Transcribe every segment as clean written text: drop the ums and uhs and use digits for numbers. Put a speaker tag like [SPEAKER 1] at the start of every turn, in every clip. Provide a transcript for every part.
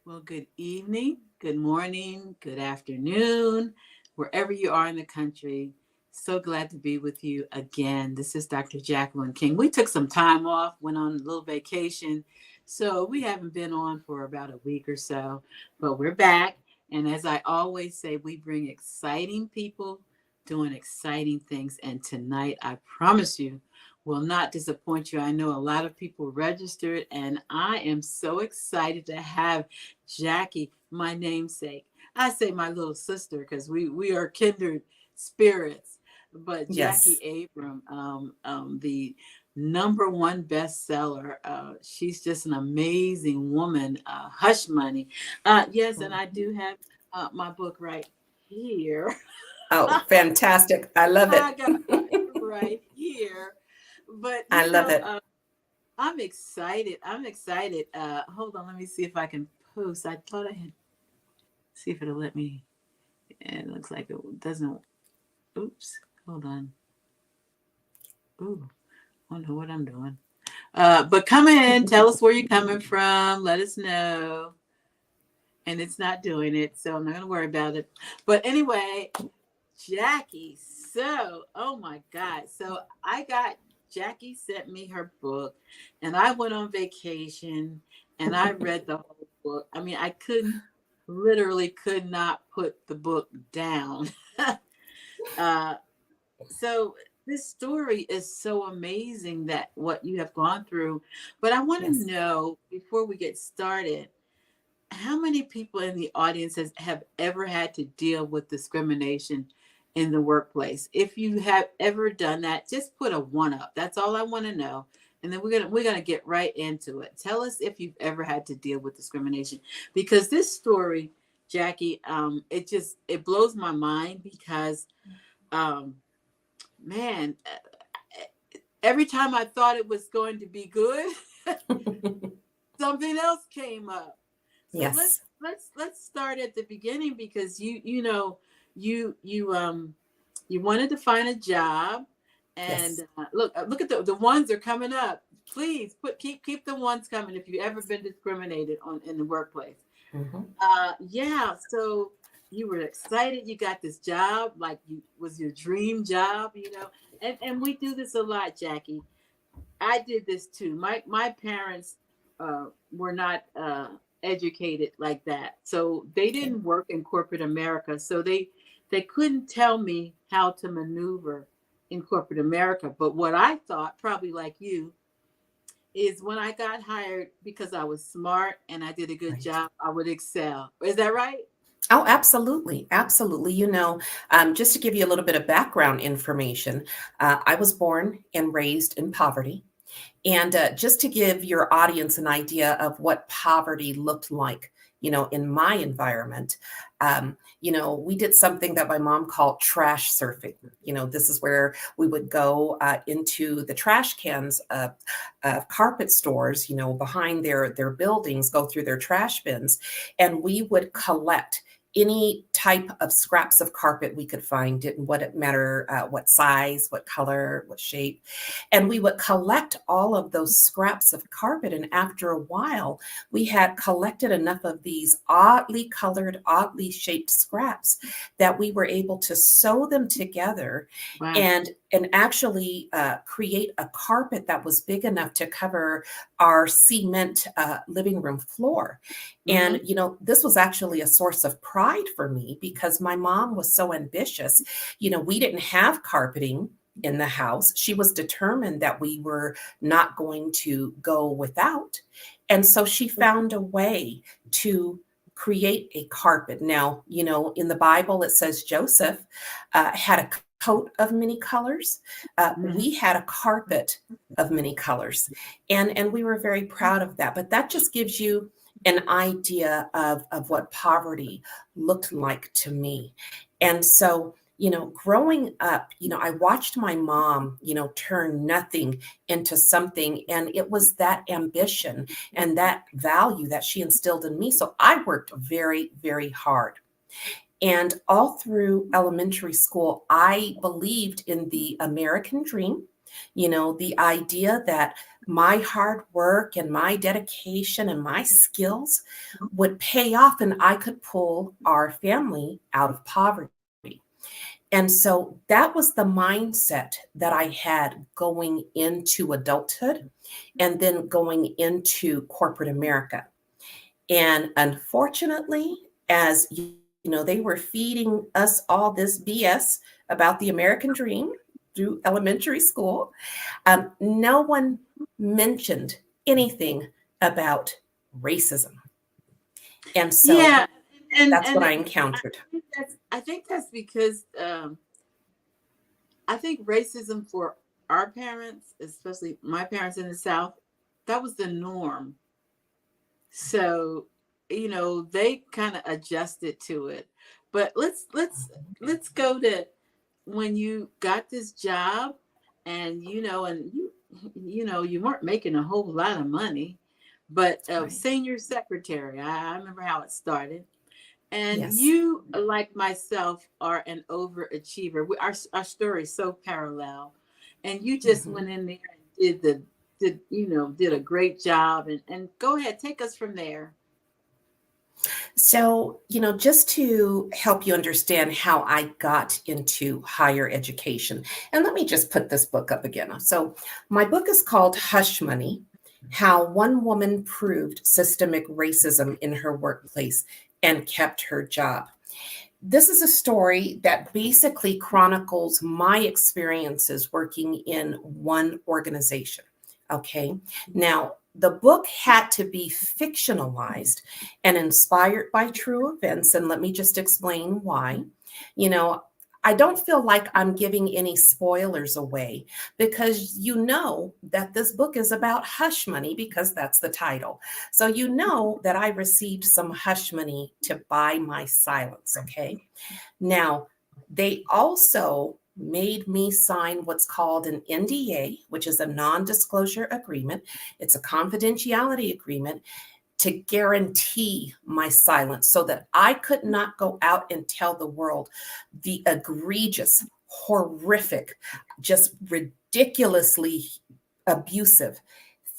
[SPEAKER 1] Well, good evening, good morning, good afternoon, wherever you are in the country. So glad to be with you again. This is Dr. Jacqueline King. We took some time off, went on a little vacation. So we haven't been on for about a week or so, but we're back. And as I always say, we bring exciting people doing exciting things. And tonight, I promise you, will not disappoint you. I know a lot of people registered, and I am so excited to have Jacquie, my namesake. I say my little sister because we are kindred spirits. But
[SPEAKER 2] Yes.
[SPEAKER 1] Jacquie Abram, the number one bestseller. She's just an amazing woman. Hush Money. Yes, and I do have my book right here.
[SPEAKER 2] Oh, fantastic. I love
[SPEAKER 1] I
[SPEAKER 2] it.
[SPEAKER 1] got right here. But
[SPEAKER 2] I love it.
[SPEAKER 1] I'm excited. I'm excited. Hold on, let me see if I can post. I thought I had see if it'll let me. It looks like it doesn't. Oops. Hold on. Ooh, I don't know what I'm doing. But come in, tell us where you're coming from. Let us know. And it's not doing it, so I'm not gonna worry about it. But anyway, Jacquie. So, oh my God. So I got Jacquie sent me her book, and I went on vacation and I read the whole book. I mean, I literally could not put the book down. uh, so this story is so amazing that what you have gone through. But I want to
[SPEAKER 2] Yes.
[SPEAKER 1] know before we get started, how many people in the audience have ever had to deal with discrimination in the workplace? If you have ever done that, just put a one up. That's all I want to know. And then we're gonna get right into it. Tell us if you've ever had to deal with discrimination, because this story, Jacquie, it blows my mind because, um, man, every time I thought it was going to be good, something else came up. So let's
[SPEAKER 2] Yes.
[SPEAKER 1] let's let's start at the beginning, because you wanted to find a job, and
[SPEAKER 2] Yes.
[SPEAKER 1] look at the ones are coming up. Please keep the ones coming if you've ever been discriminated on in the workplace.
[SPEAKER 2] Hmm.
[SPEAKER 1] Yeah, so you were excited you got this job, like you was your dream job, and we do this a lot, Jacquie. I did this too. My parents were not educated like that, so they
[SPEAKER 2] Okay.
[SPEAKER 1] didn't work in corporate America. So they couldn't tell me how to maneuver in corporate America. But what I thought, probably like you, is when I got hired, because I was smart and I did a good
[SPEAKER 2] Right.
[SPEAKER 1] job, I would excel. Is that right?
[SPEAKER 2] Oh, absolutely. Absolutely. Just to give you a little bit of background information, I was born and raised in poverty. And just to give your audience an idea of what poverty looked like, in my environment, we did something that my mom called trash surfing. This is where we would go into the trash cans of carpet stores, behind their buildings, go through their trash bins, and we would collect any type of scraps of carpet we could find. Didn't what it matter what size, what color, what shape, and we would collect all of those scraps of carpet. And after a while, we had collected enough of these oddly colored, oddly shaped scraps that we were able to sew them together
[SPEAKER 1] Wow.
[SPEAKER 2] and actually create a carpet that was big enough to cover our cement living room floor.
[SPEAKER 1] Mm-hmm.
[SPEAKER 2] And, this was actually a source of pride for me because my mom was so ambitious. We didn't have carpeting in the house. She was determined that we were not going to go without. And so she found a way to create a carpet. Now, in the Bible, it says Joseph had a coat of many colors. We
[SPEAKER 1] Mm-hmm.
[SPEAKER 2] had a carpet of many colors. And we were very proud of that. But that just gives you an idea of what poverty looked like to me. And so, growing up, I watched my mom, turn nothing into something. And it was that ambition and that value that she instilled in me. So I worked very, very hard. And all through elementary school, I believed in the American dream. The idea that my hard work and my dedication and my skills would pay off and I could pull our family out of poverty. And so that was the mindset that I had going into adulthood and then going into corporate America. And unfortunately, as they were feeding us all this BS about the American dream through elementary school, no one mentioned anything about racism. And so
[SPEAKER 1] Yeah, and
[SPEAKER 2] that's what I encountered.
[SPEAKER 1] I think that's because I think racism for our parents, especially my parents in the South, that was the norm. So, they kind of adjusted to it. But let's go to when you got this job, and you weren't making a whole lot of money, but
[SPEAKER 2] Right.
[SPEAKER 1] senior secretary. I remember how it started. And
[SPEAKER 2] Yes.
[SPEAKER 1] you, like myself, are an overachiever. Our story is so parallel. And you just
[SPEAKER 2] Mhm.
[SPEAKER 1] went in there and did a great job. And go ahead, take us from there.
[SPEAKER 2] So, just to help you understand how I got into higher education, and let me just put this book up again. So, my book is called Hush Money: How One Woman Proved Systemic Racism in Her Workplace and Kept Her Job. This is a story that basically chronicles my experiences working in one organization. Okay. Now, the book had to be fictionalized and inspired by true events. And let me just explain why. You know, I don't feel like I'm giving any spoilers away because you know that this book is about hush money because that's the title. So you know that I received some hush money to buy my silence. Okay. Now, they also made me sign what's called an NDA, which is a non disclosure agreement. It's a confidentiality agreement to guarantee my silence so that I could not go out and tell the world the egregious, horrific, just ridiculously abusive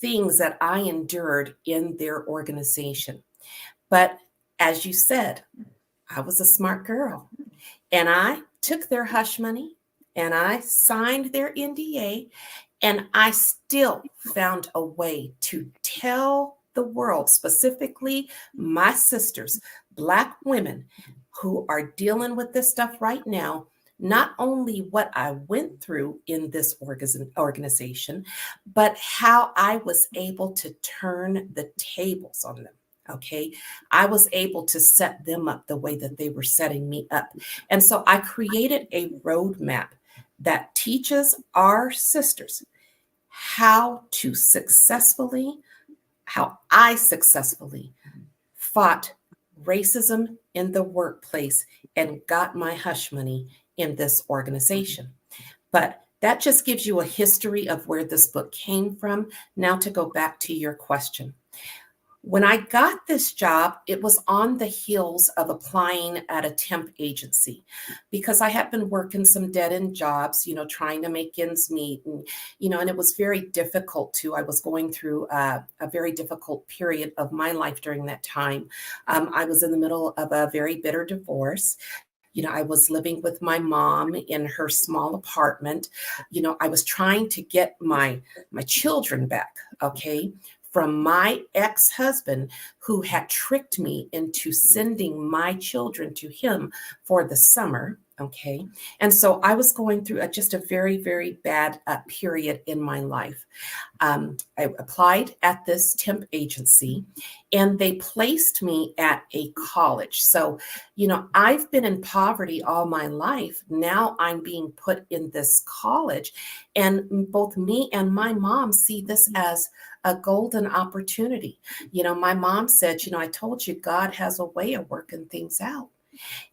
[SPEAKER 2] things that I endured in their organization. But as you said, I was a smart girl. And I took their hush money and I signed their NDA, and I still found a way to tell the world, specifically my sisters, Black women who are dealing with this stuff right now, not only what I went through in this organization, but how I was able to turn the tables on them. Okay. I was able to set them up the way that they were setting me up. And so I created a roadmap that teaches our sisters how to successfully, how I successfully fought racism in the workplace and got my hush money in this organization. But that just gives you a history of where this book came from. Now, to go back to your question. When I got this job, it was on the heels of applying at a temp agency because I had been working some dead end jobs, trying to make ends meet. And it was very difficult too. I was going through a very difficult period of my life during that time. I was in the middle of a very bitter divorce. I was living with my mom in her small apartment. I was trying to get my children back, okay, from my ex-husband who had tricked me into sending my children to him for the summer. Okay. And so I was going through just a very, very bad period in my life. I applied at this temp agency and they placed me at a college. So, I've been in poverty all my life. Now I'm being put in this college, and both me and my mom see this as a golden opportunity. My mom said, I told you God has a way of working things out.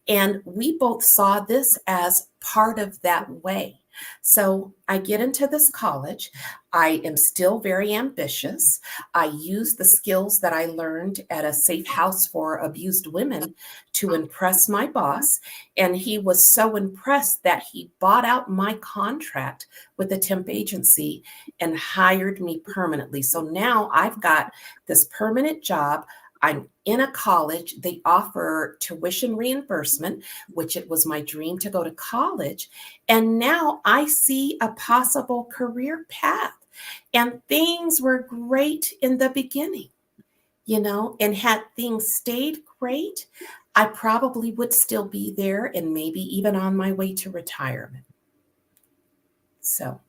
[SPEAKER 2] And we both saw this as part of that way. So I get into this college. I am still very ambitious. I use the skills that I learned at a safe house for abused women to impress my boss. And he was so impressed that he bought out my contract with a temp agency and hired me permanently. So now I've got this permanent job. I'm in a college. They offer tuition reimbursement, which it was my dream to go to college. And now I see a possible career path. And things were great in the beginning, and had things stayed great, I probably would still be there and maybe even on my way to retirement. So,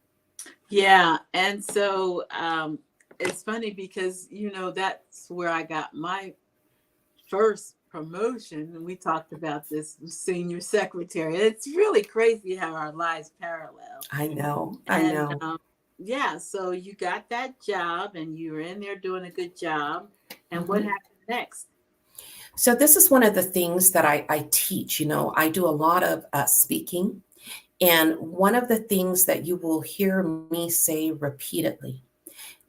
[SPEAKER 1] Yeah. And so it's funny because, that's where I got my first promotion. And we talked about this senior secretary. It's really crazy how our lives parallel.
[SPEAKER 2] I know.
[SPEAKER 1] And yeah, so you got that job and you were in there doing a good job. And what happened next?
[SPEAKER 2] So this is one of the things that I teach. I do a lot of speaking. And one of the things that you will hear me say repeatedly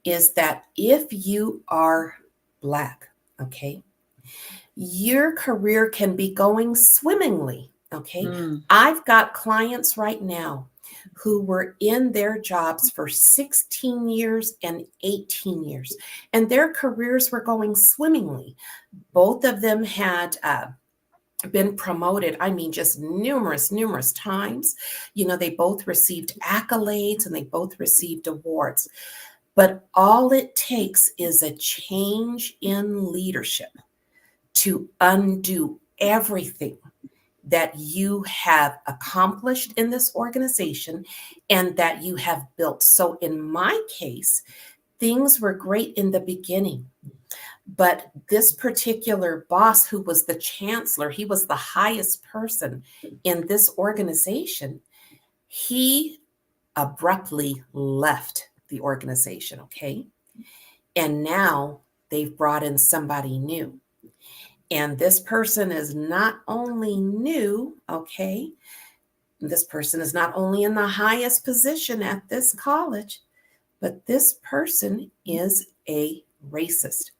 [SPEAKER 2] is that if you are Black, okay, your career can be going swimmingly. Okay. I've got clients right now who were in their jobs for 16 years and 18 years, and their careers were going swimmingly. Both of them had been promoted, I mean, just numerous times. They both received accolades and they both received awards. But all it takes is a change in leadership to undo everything that you have accomplished in this organization and that you have built. So in my case, things were great in the beginning. But this particular boss, who was the chancellor, he was the highest person in this organization, he abruptly left the organization, okay? And now they've brought in somebody new. And this person is not only new, okay? This person is not only in the highest position at this college, but this person is a racist.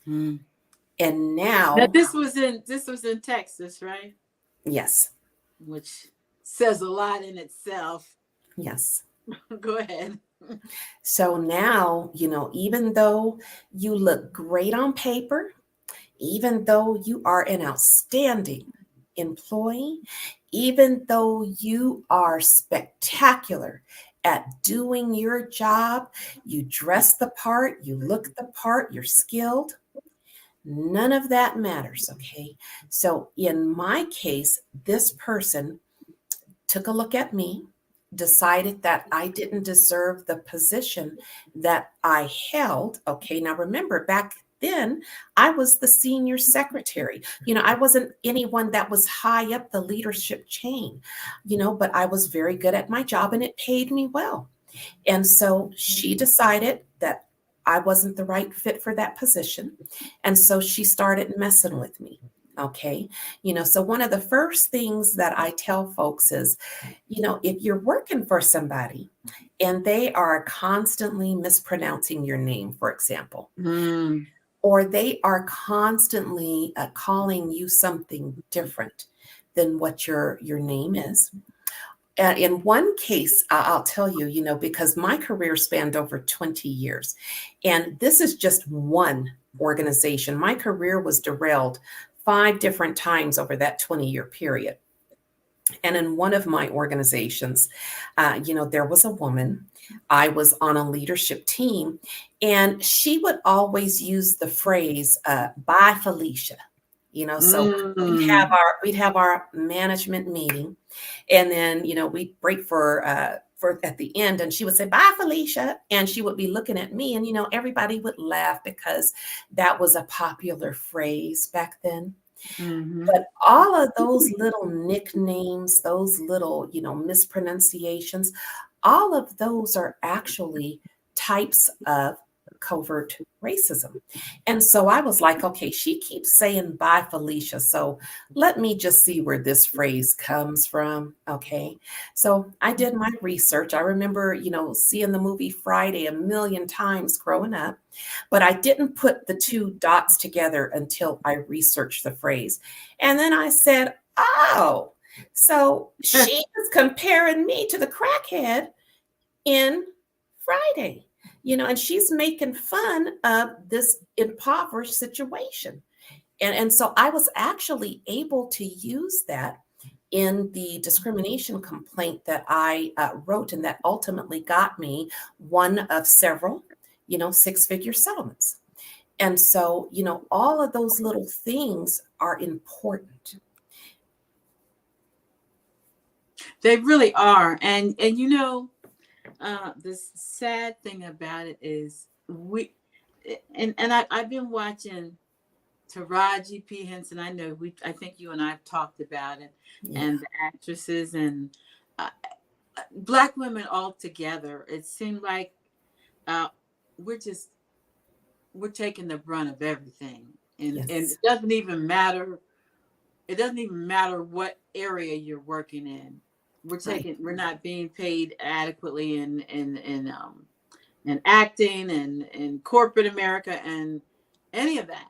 [SPEAKER 2] And now
[SPEAKER 1] this was in Texas, right?
[SPEAKER 2] Yes.
[SPEAKER 1] Which says a lot in itself.
[SPEAKER 2] Yes.
[SPEAKER 1] Go ahead.
[SPEAKER 2] So now, even though you look great on paper, even though you are an outstanding employee, even though you are spectacular at doing your job, you dress the part, you look the part, you're skilled, none of that matters, okay? So in my case, this person took a look at me, decided that I didn't deserve the position that I held. Okay, now remember, back then I was the senior secretary. I wasn't anyone that was high up the leadership chain, but I was very good at my job and it paid me well. And so she decided that I wasn't the right fit for that position. And so she started messing with me. Okay. So one of the first things that I tell folks is, if you're working for somebody and they are constantly mispronouncing your name, for example, or they are constantly calling you something different than what your name is. In one case, I'll tell you, because my career spanned over 20 years, and this is just one organization. My career was derailed 5 different times over that 20-year period. And in one of my organizations, there was a woman. I was on a leadership team, and she would always use the phrase, bye, Felicia. So we'd have our management meeting, and then, we'd break for at the end, and she would say, bye, Felicia. And she would be looking at me, and, everybody would laugh because that was a popular phrase back then. But all of those little nicknames, those little, mispronunciations, all of those are actually types of covert racism. And so I was like, okay, she keeps saying bye, Felicia. So let me just see where this phrase comes from. Okay. So I did my research. I remember, seeing the movie Friday a million times growing up, but I didn't put the two dots together until I researched the phrase. And then I said, oh, so she is comparing me to the crackhead in Friday, and she's making fun of this impoverished situation. And so I was actually able to use that in the discrimination complaint that I wrote, and that ultimately got me one of several, six-figure settlements. And so, all of those little things are important.
[SPEAKER 1] They really are. And the sad thing about it is I've been watching Taraji P. Henson. I think you and I have talked about it,
[SPEAKER 2] Yeah.
[SPEAKER 1] and the actresses and Black women all together. It seemed like we're taking the brunt of everything, and it doesn't even matter. It doesn't even matter what area you're working in. We're not being paid adequately in acting and in corporate America and any of that.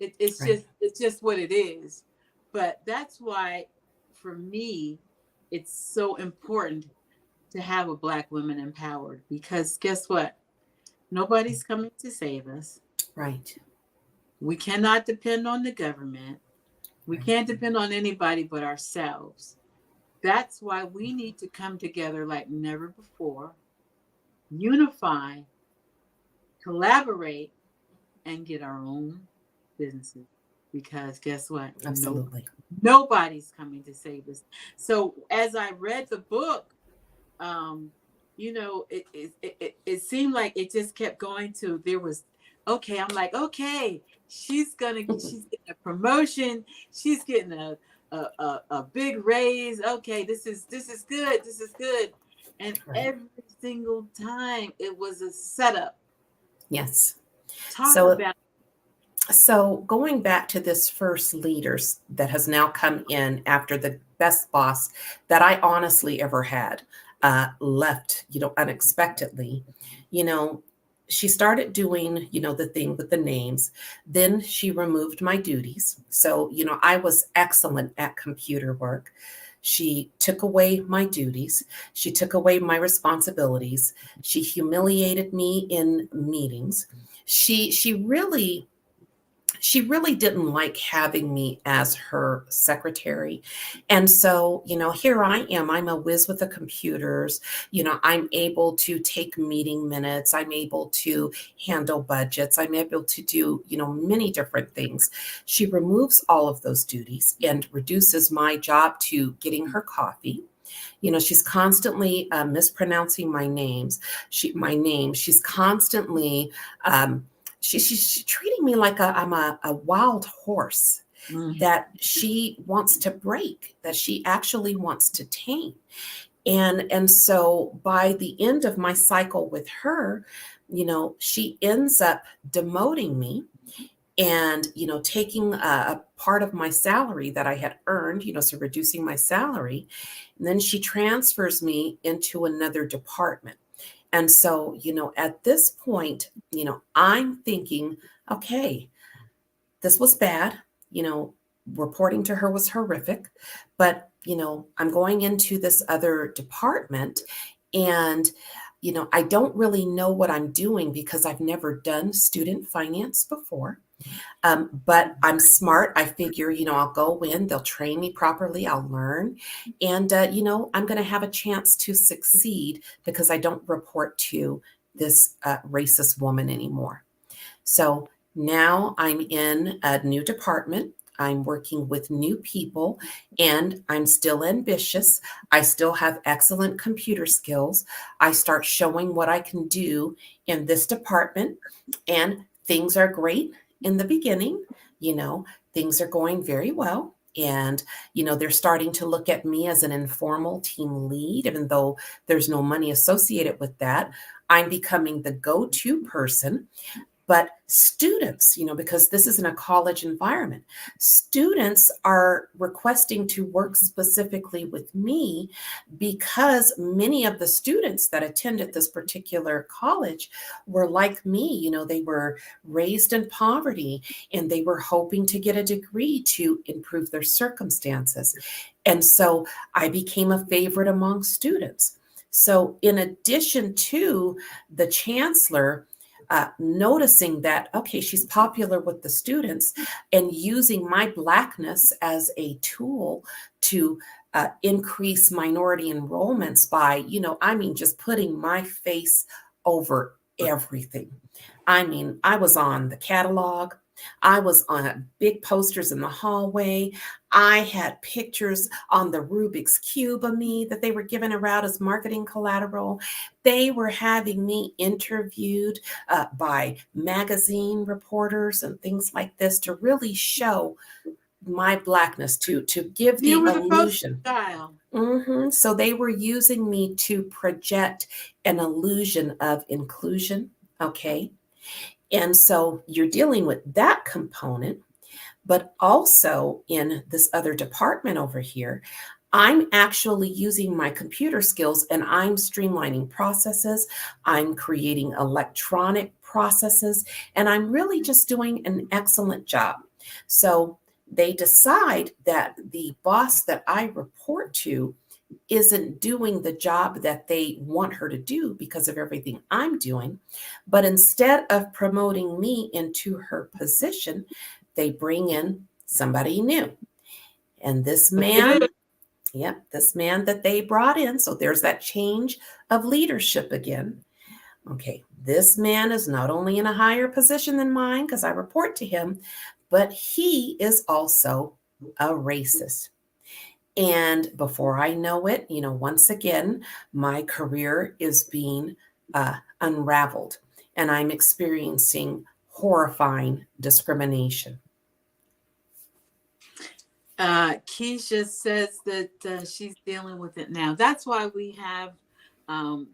[SPEAKER 1] It's just what it is. But that's why, for me, it's so important to have a Black woman empowered, because guess what? Nobody's coming to save us.
[SPEAKER 2] Right.
[SPEAKER 1] We cannot depend on the government. We can't depend on anybody but ourselves. That's why we need to come together like never before, unify, collaborate, and get our own businesses. Because guess what?
[SPEAKER 2] Absolutely.
[SPEAKER 1] Nobody's coming to save us. So as I read the book, it seemed like it just kept going to, I'm like, okay, she's getting a promotion. She's getting a big raise. Okay, this is good. This is good. And every single time it was a setup.
[SPEAKER 2] Yes.
[SPEAKER 1] So
[SPEAKER 2] going back to this first leaders that has now come in after the best boss that I honestly ever had left, unexpectedly, she started doing, the thing with the names. Then she removed my duties. So, I was excellent at computer work. She took away my duties. She took away my responsibilities. She humiliated me in meetings. She really didn't like having me as her secretary. And so, here I am. I'm a whiz with the computers. I'm able to take meeting minutes. I'm able to handle budgets. I'm able to do, many different things. She removes all of those duties and reduces my job to getting her coffee. She's constantly mispronouncing my names. She's constantly she's treating me like I'm a wild horse that she wants to break, that she actually wants to tame. And so by the end of my cycle with her, she ends up demoting me and, taking a part of my salary that I had earned, so reducing my salary. And then she transfers me into another department. And so, at this point, I'm thinking, okay, this was bad. Reporting to her was horrific, but, I'm going into this other department and, I don't really know what I'm doing because I've never done student finance before. But I'm smart. I figure, I'll go in, they'll train me properly, I'll learn. And, I'm going to have a chance to succeed because I don't report to this racist woman anymore. So now I'm in a new department. I'm working with new people and I'm still ambitious. I still have excellent computer skills. I start showing what I can do in this department and things are great. In the beginning, things are going very well. And, they're starting to look at me as an informal team lead, even though there's no money associated with that. I'm becoming the go-to person. But students, because this is in a college environment, students are requesting to work specifically with me because many of the students that attended this particular college were like me. They were raised in poverty and they were hoping to get a degree to improve their circumstances. And so I became a favorite among students. So in addition to the chancellor, noticing that, okay, she's popular with the students and using my Blackness as a tool to increase minority enrollments by, just putting my face over everything. I was on the catalog. I was on big posters in the hallway. I had pictures on the Rubik's Cube of me that they were giving around as marketing collateral. They were having me interviewed by magazine reporters and things like this to really show my Blackness, to give the
[SPEAKER 1] You were the
[SPEAKER 2] illusion.
[SPEAKER 1] poster child.
[SPEAKER 2] So they were using me to project an illusion of inclusion. Okay. And so you're dealing with that component, but also in this other department over here, I'm actually using my computer skills and I'm streamlining processes. I'm creating electronic processes, and I'm really just doing an excellent job. So they decide that the boss that I report to isn't doing the job that they want her to do because of everything I'm doing. But instead of promoting me into her position, they bring in somebody new. And this man, this man that they brought in, so there's that change of leadership again. Okay, this man is not only in a higher position than mine because I report to him, but he is also a racist. And before I know it, once again, my career is being unraveled and I'm experiencing horrifying discrimination.
[SPEAKER 1] Keisha says that she's dealing with it now. That's why we have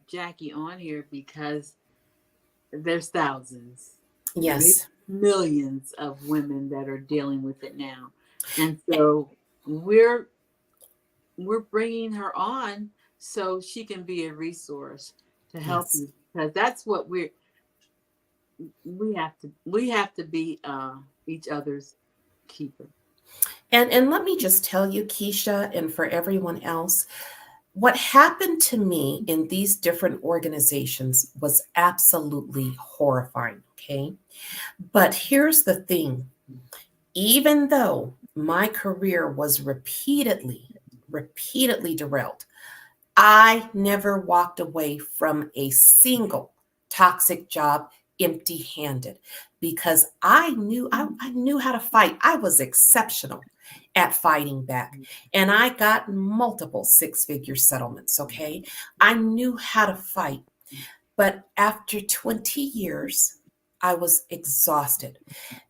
[SPEAKER 1] Jackie on here, because there's thousands.
[SPEAKER 2] Yes.
[SPEAKER 1] There's millions of women that are dealing with it now. And so we're bringing her on so she can be a resource to help you, because that's what we have to be each other's keeper.
[SPEAKER 2] And let me just tell you, Keisha, and for everyone else, what happened to me in these different organizations was absolutely horrifying. Okay. But here's the thing. Even though my career was repeatedly derailed, I never walked away from a single toxic job empty-handed, because I knew how to fight. I was exceptional at fighting back, and I got multiple six-figure settlements. Okay, I knew how to fight, but after 20 years, I was exhausted,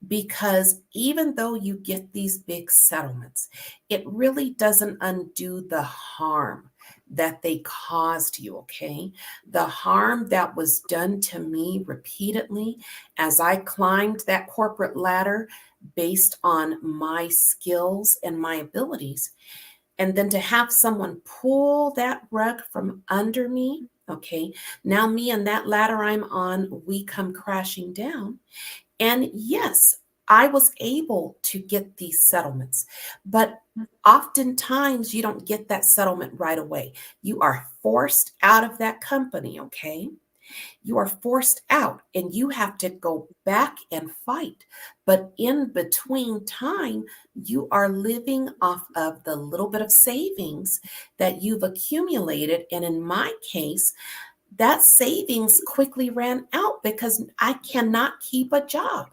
[SPEAKER 2] because even though you get these big settlements, it really doesn't undo the harm that they caused you, okay? The harm that was done to me repeatedly as I climbed that corporate ladder based on my skills and my abilities. And then to have someone pull that rug from under me, okay, now me and that ladder I'm on, we come crashing down. And yes, I was able to get these settlements, but oftentimes you don't get that settlement right away. You are forced out of that company, okay? You are forced out and you have to go back and fight. But in between time, you are living off of the little bit of savings that you've accumulated. And in my case, that savings quickly ran out because I cannot keep a job.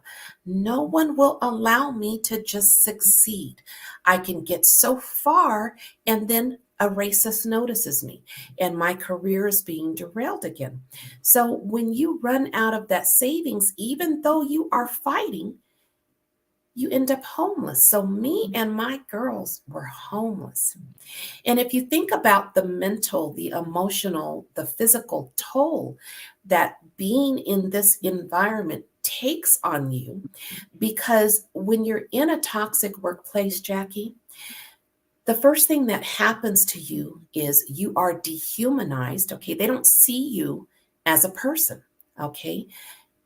[SPEAKER 2] No one will allow me to just succeed. I can get so far and then a racist notices me and my career is being derailed again. So when you run out of that savings, even though you are fighting, you end up homeless. So me and my girls were homeless. And if you think about the mental, the emotional, the physical toll that being in this environment takes on you, because when you're in a toxic workplace, Jackie, the first thing that happens to you is you are dehumanized. Okay. They don't see you as a person. Okay.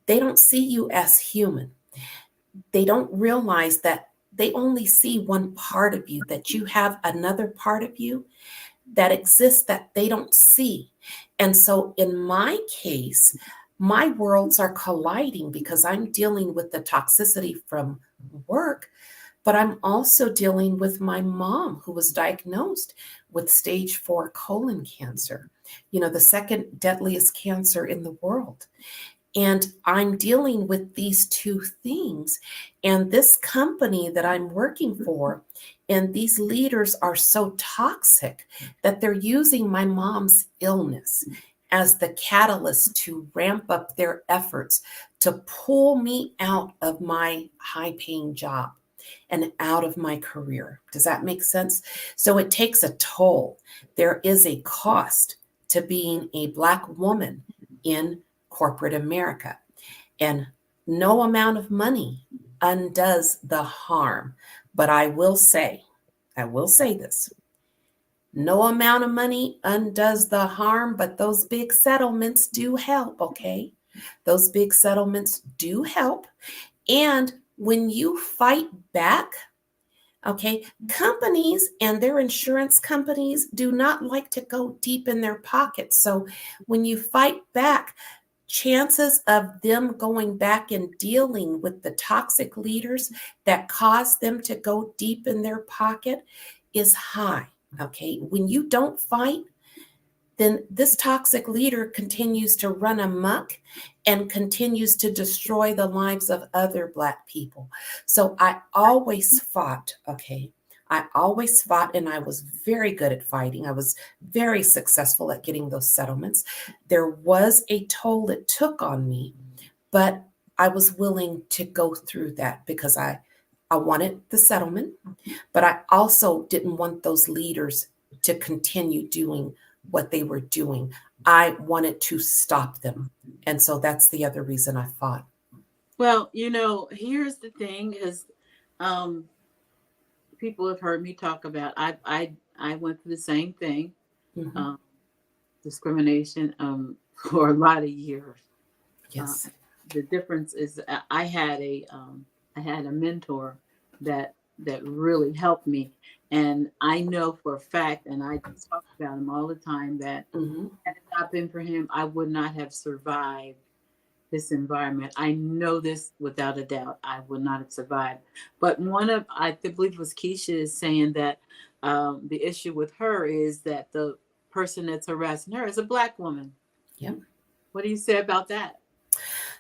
[SPEAKER 2] They don't see you as human. They don't realize that they only see one part of you, that you have another part of you that exists that they don't see. And so in my case, my worlds are colliding because I'm dealing with the toxicity from work, but I'm also dealing with my mom who was diagnosed with stage 4 colon cancer, the second deadliest cancer in the world. And I'm dealing with these two things. And this company that I'm working for, and these leaders are so toxic that they're using my mom's illness as the catalyst to ramp up their efforts to pull me out of my high paying job and out of my career. Does that make sense? So it takes a toll. There is a cost to being a Black woman in corporate America. And no amount of money undoes the harm. But I will say this. No amount of money undoes the harm, but those big settlements do help, okay? Those big settlements do help. And when you fight back, okay, companies and their insurance companies do not like to go deep in their pockets. So when you fight back, chances of them going back and dealing with the toxic leaders that cause them to go deep in their pocket is high. Okay. When you don't fight, then this toxic leader continues to run amok and continues to destroy the lives of other Black people. So I always fought, okay? I always fought, and I was very good at fighting. I was very successful at getting those settlements. There was a toll it took on me, but I was willing to go through that because I wanted the settlement, but I also didn't want those leaders to continue doing what they were doing. I wanted to stop them. And so that's the other reason I fought.
[SPEAKER 1] Well, here's the thing is um people have heard me talk about I went through the same thing,
[SPEAKER 2] Mhm.
[SPEAKER 1] um discrimination for a lot of years. Uh,
[SPEAKER 2] Yes.
[SPEAKER 1] the difference is I had a mentor that really helped me, and I know for a fact, and I talk about him all the time, that
[SPEAKER 2] Hmm.
[SPEAKER 1] had it not been for him, I would not have survived this environment. I know this without a doubt. I would not have survived. But I believe it was Keisha is saying that the issue with her is that the person that's harassing her is a Black woman.
[SPEAKER 2] Yep.
[SPEAKER 1] What do you say about that?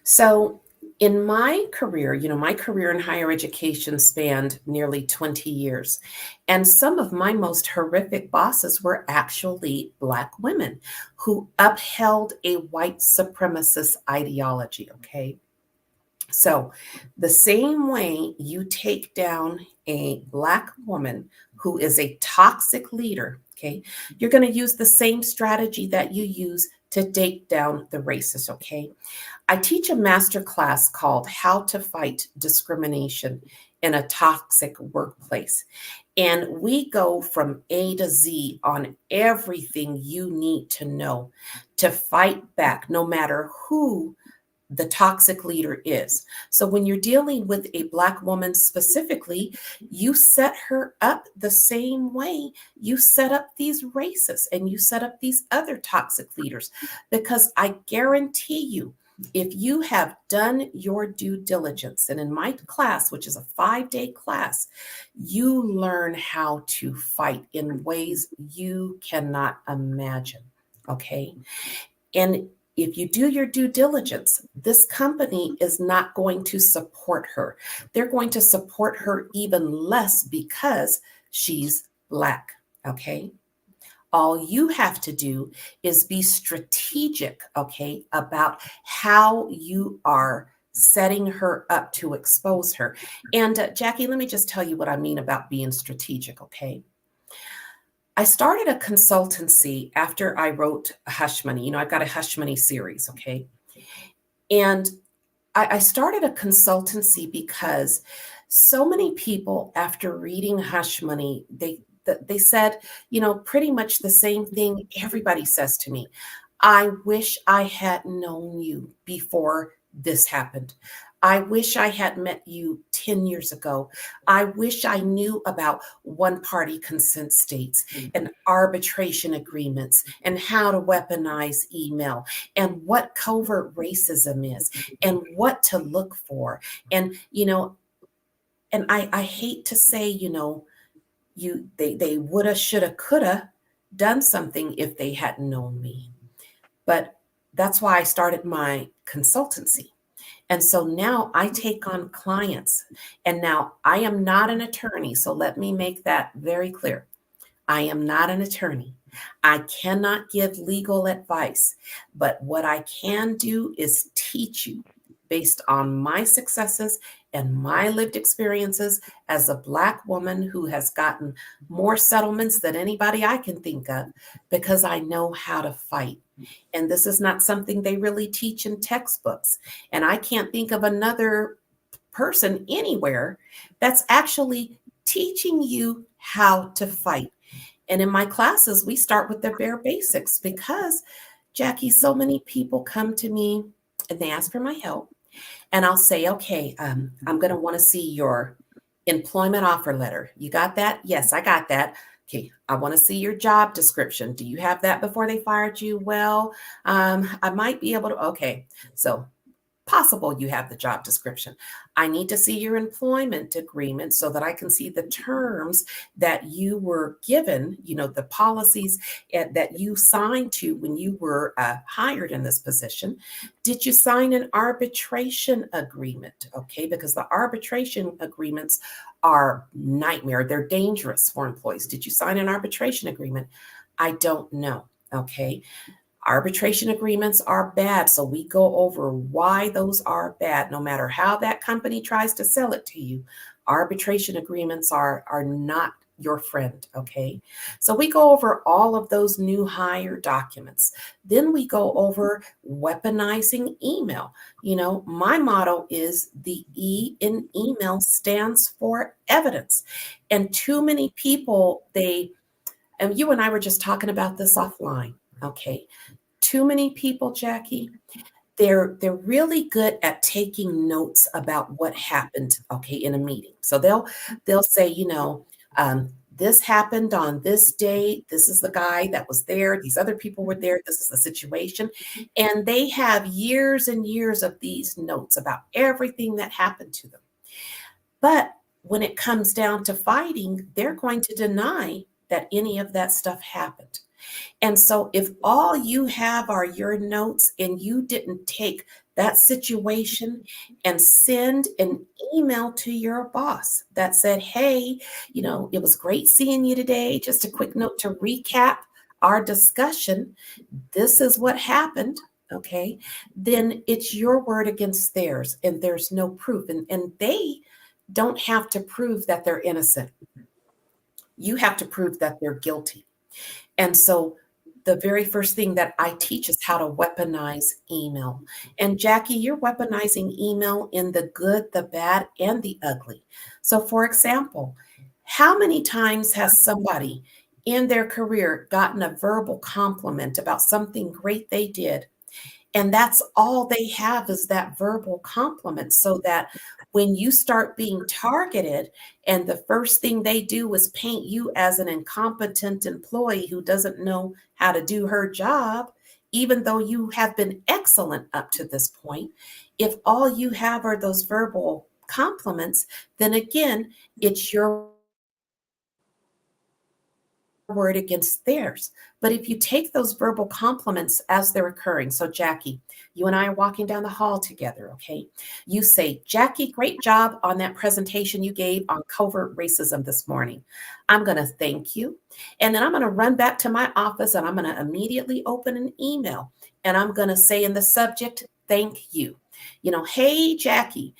[SPEAKER 2] So in my career, my career in higher education spanned nearly 20 years. And some of my most horrific bosses were actually Black women who upheld a white supremacist ideology. Okay. So, the same way you take down a Black woman who is a toxic leader, okay, you're going to use the same strategy that you use to take down the racist, okay? I teach a master class called How to Fight Discrimination in a Toxic Workplace. And we go from A to Z on everything you need to know to fight back, no matter who the toxic leader is. So when you're dealing with a Black woman specifically, you set her up the same way you set up these racists and you set up these other toxic leaders. Because I guarantee you, if you have done your due diligence, and in my class, which is a 5-day class, you learn how to fight in ways you cannot imagine. Okay. And if you do your due diligence, this company is not going to support her. They're going to support her even less because she's Black. Okay. All you have to do is be strategic, okay, about how you are setting her up to expose her. And Jacquie, let me just tell you what I mean about being strategic, okay? I started a consultancy after I wrote Hush Money. I've got a Hush Money series, okay? And I started a consultancy because so many people, after reading Hush Money, they said, pretty much the same thing everybody says to me. I wish I had known you before this happened. I wish I had met you 10 years ago. I wish I knew about one party consent states and arbitration agreements and how to weaponize email and what covert racism is and what to look for. And, I hate to say, they woulda, shoulda, coulda done something if they hadn't known me. But that's why I started my consultancy. And so now I take on clients. And now I am not an attorney. So let me make that very clear. I am not an attorney. I cannot give legal advice. But what I can do is teach you based on my successes and my lived experiences as a Black woman who has gotten more settlements than anybody I can think of because I know how to fight. And this is not something they really teach in textbooks. And I can't think of another person anywhere that's actually teaching you how to fight. And in my classes, we start with the bare basics because, Jacquie, so many people come to me and they ask for my help. And I'll say, okay, I'm going to want to see your employment offer letter. You got that? Yes, I got that. Okay, I want to see your job description. Do you have that before they fired you? Well, I might be able to. Okay, so possible you have the job description. I need to see your employment agreement so that I can see the terms that you were given, the policies that you signed to when you were hired in this position. Did you sign an arbitration agreement? Okay, because the arbitration agreements are nightmare. They're dangerous for employees. Did you sign an arbitration agreement? I don't know. Okay. Arbitration agreements are bad. So we go over why those are bad. No matter how that company tries to sell it to you, arbitration agreements are not your friend. Okay. So we go over all of those new hire documents. Then we go over weaponizing email. My motto is the E in email stands for evidence. And too many people, and you and I were just talking about this offline. Okay. Too many people, Jacquie, they're really good at taking notes about what happened, okay, in a meeting. So they'll say, this happened on this date. This is the guy that was there. These other people were there. This is the situation. And they have years and years of these notes about everything that happened to them. But when it comes down to fighting, they're going to deny that any of that stuff happened. And so if all you have are your notes and you didn't take that situation and send an email to your boss that said, hey, it was great seeing you today. Just a quick note to recap our discussion. This is what happened. Okay, then it's your word against theirs and there's no proof. And they don't have to prove that they're innocent. You have to prove that they're guilty. And so the very first thing that I teach is how to weaponize email. And Jacquie, you're weaponizing email in the good, the bad, and the ugly. So for example, how many times has somebody in their career gotten a verbal compliment about something great they did? And that's all they have is that verbal compliment, so that when you start being targeted and the first thing they do is paint you as an incompetent employee who doesn't know how to do her job, even though you have been excellent up to this point, if all you have are those verbal compliments, then again, it's your word against theirs. But if you take those verbal compliments as they're occurring, so Jacquie, you and I are walking down the hall together, okay? You say, Jacquie, great job on that presentation you gave on covert racism this morning. I'm going to thank you. And then I'm going to run back to my office and I'm going to immediately open an email. And I'm going to say in the subject, thank you. Hey, Jackie,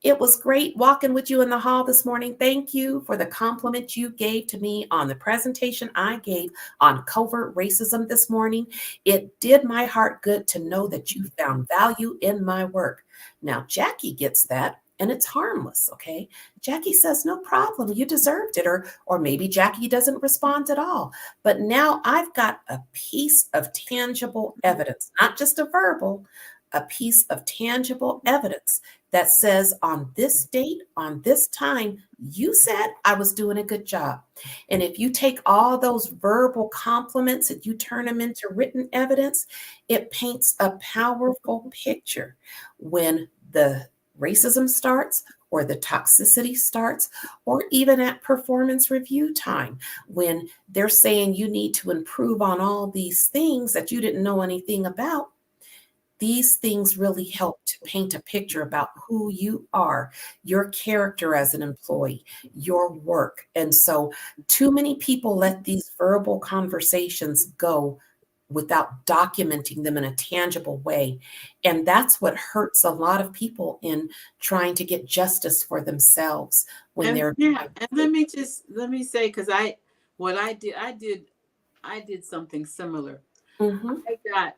[SPEAKER 2] it was great walking with you in the hall this morning. Thank you for the compliment you gave to me on the presentation I gave on covert racism this morning. It did my heart good to know that you found value in my work. Now, Jackie gets that, and it's harmless, okay? Jackie says, no problem, you deserved it. Or maybe Jackie doesn't respond at all. But now I've got a piece of tangible evidence, not just a verbal, a piece of tangible evidence that says on this date, on this time, you said I was doing a good job. And if you take all those verbal compliments and you turn them into written evidence, it paints a powerful picture when the racism starts or the toxicity starts, or even at performance review time, when they're saying you need to improve on all these things that you didn't know anything about. These things really help to paint a picture about who you are, your character as an employee, your work. And so too many people let these verbal conversations go without documenting them in a tangible way. And that's what hurts a lot of people in trying to get justice for themselves when
[SPEAKER 1] And
[SPEAKER 2] they're.
[SPEAKER 1] yeah, and let me say, because I did something similar.
[SPEAKER 2] Mhm.
[SPEAKER 1] I got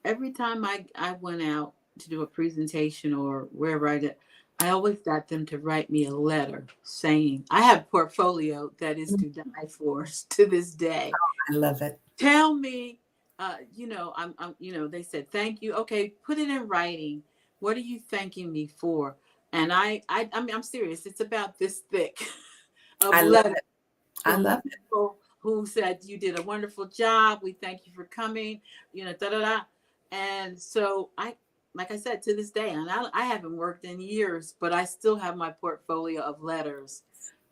[SPEAKER 1] every time I went out to do a presentation or wherever I did, I always got them to write me a letter saying, I have a portfolio that is to die for to this day.
[SPEAKER 2] I love it.
[SPEAKER 1] Tell me, they said, thank you. Okay, put it in writing. What are you thanking me for? And I'm serious. It's about this thick of
[SPEAKER 2] I love
[SPEAKER 1] letters
[SPEAKER 2] it. I
[SPEAKER 1] from
[SPEAKER 2] love it.
[SPEAKER 1] people who said you did a wonderful job. We thank you for coming. Da da da. And so like I said, to this day, and I haven't worked in years, but I still have my portfolio of letters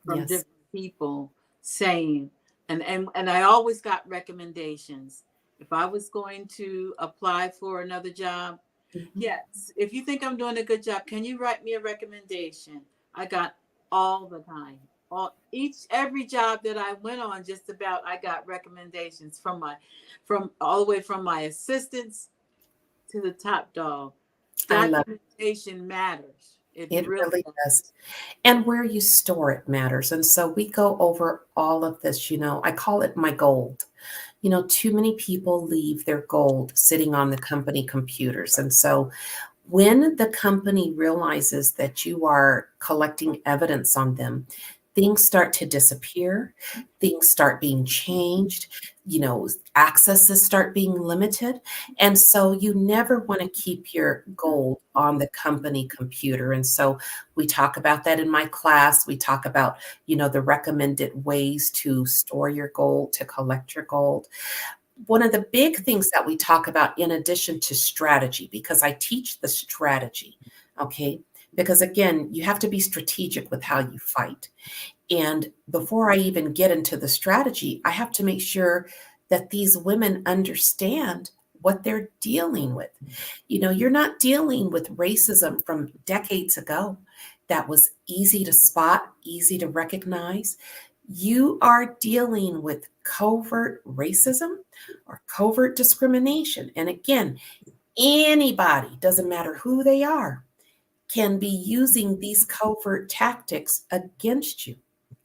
[SPEAKER 1] from
[SPEAKER 2] Yes.
[SPEAKER 1] different people saying, and I always got recommendations. If I was going to apply for another job,
[SPEAKER 2] Mhm.
[SPEAKER 1] yes, if you think I'm doing a good job, can you write me a recommendation? I got all the time. Every job that I went on, just about I got recommendations from all the way from my assistants to the top dog.
[SPEAKER 2] I love it.
[SPEAKER 1] Documentation matters. It
[SPEAKER 2] It
[SPEAKER 1] really
[SPEAKER 2] really does.
[SPEAKER 1] does.
[SPEAKER 2] And where you store it matters. And so we go over all of this, I call it my gold. Too many people leave their gold sitting on the company computers. And so when the company realizes that you are collecting evidence on them, things start to disappear, things start being changed, accesses start being limited. And so you never want to keep your gold on the company computer. And so we talk about that in my class. We talk about, the recommended ways to store your gold, to collect your gold. One of the big things that we talk about in addition to strategy, because I teach the strategy, okay? Because again, you have to be strategic with how you fight. And before I even get into the strategy, I have to make sure that these women understand what they're dealing with. You're not dealing with racism from decades ago that was easy to spot, easy to recognize. You are dealing with covert racism or covert discrimination. And again, anybody, doesn't matter who they are, can be using these covert tactics against you.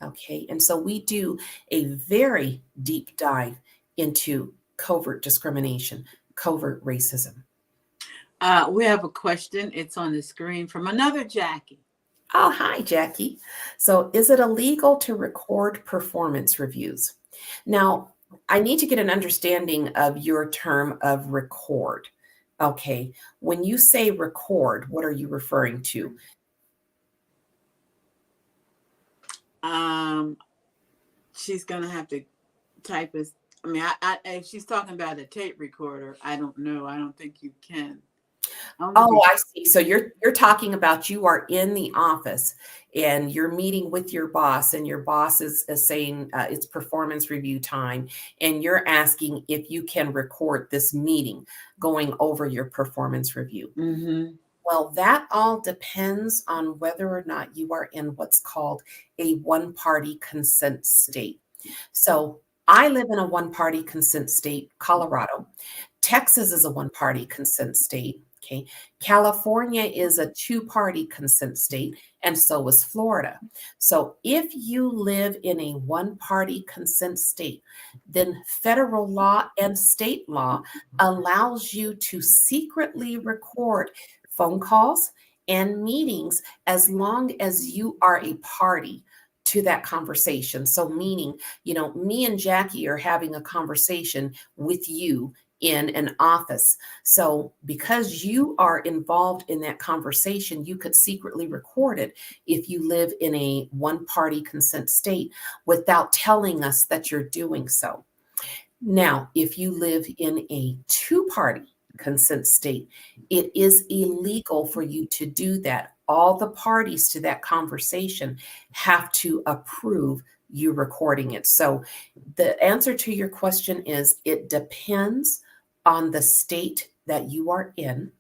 [SPEAKER 2] Okay. And so we do a very deep dive into covert discrimination, covert racism.
[SPEAKER 1] We have a question. It's on the screen from another Jackie.
[SPEAKER 2] Oh, hi, Jackie. So, is it illegal to record performance reviews? Now, I need to get an understanding of your term of record. Okay. When you say record, what are you referring to?
[SPEAKER 1] Um, she's gonna have to type as. I mean, if she's talking about a tape recorder, I don't know. I don't think you can. Only
[SPEAKER 2] Oh,
[SPEAKER 1] be.
[SPEAKER 2] I see. So you're talking about you are in the office and you're meeting with your boss, and your boss is saying it's performance review time, and you're asking if you can record this meeting going over your performance review.
[SPEAKER 1] Mm-hmm.
[SPEAKER 2] Well, that all depends on whether or not you are in what's called a one-party consent state. So I live in a one-party consent state, Colorado. Texas is a one-party consent state. Okay. California is a two-party consent state, and so is Florida. So if you live in a one-party consent state, then federal law and state law allows you to secretly record phone calls and meetings as long as you are a party to that conversation. So meaning, me and Jackie are having a conversation with you in an office. So because you are involved in that conversation, you could secretly record it if you live in a one-party consent state without telling us that you're doing so. Now, if you live in a two-party consent state, it is illegal for you to do that. All the parties to that conversation have to approve you recording it. So the answer to your question is it depends on the state that you are in.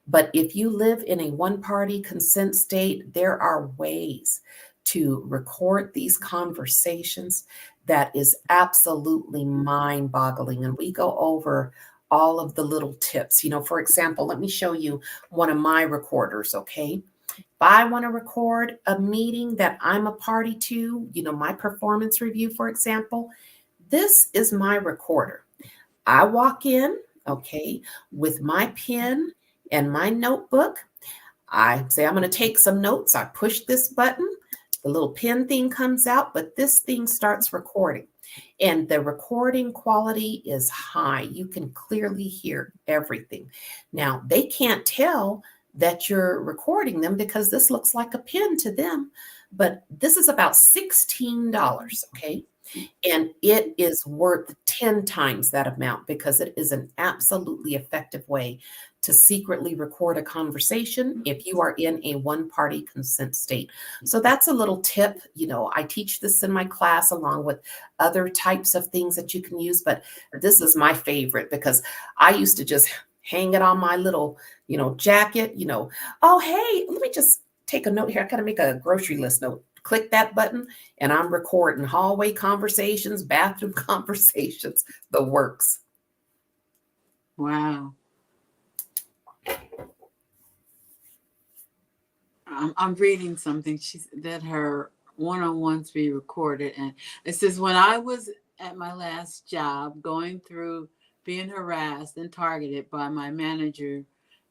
[SPEAKER 2] But if you live in a one-party consent state, there are ways to record these conversations that is absolutely mind-boggling. And we go over all of the little tips. For example, let me show you one of my recorders, okay? If I want to record a meeting that I'm a party to, my performance review, for example, this is my recorder. I walk in, okay, with my pen and my notebook. I say, I'm going to take some notes. I push this button. The little pen thing comes out, but this thing starts recording. And the recording quality is high. You can clearly hear everything. Now, they can't tell that you're recording them because this looks like a pen to them. But this is about $16, okay? And it is worth 10 times that amount because it is an absolutely effective way to secretly record a conversation if you are in a one-party consent state. So that's a little tip. I teach this in my class along with other types of things that you can use, but this is my favorite because I used to just hang it on my little, jacket, oh, hey, let me just take a note here. I got to make a grocery list note. Click that button and I'm recording hallway conversations, bathroom conversations, the works.
[SPEAKER 1] Wow. I'm reading something. That her one-on-ones be recorded. And it says, when I was at my last job going through being harassed and targeted by my manager,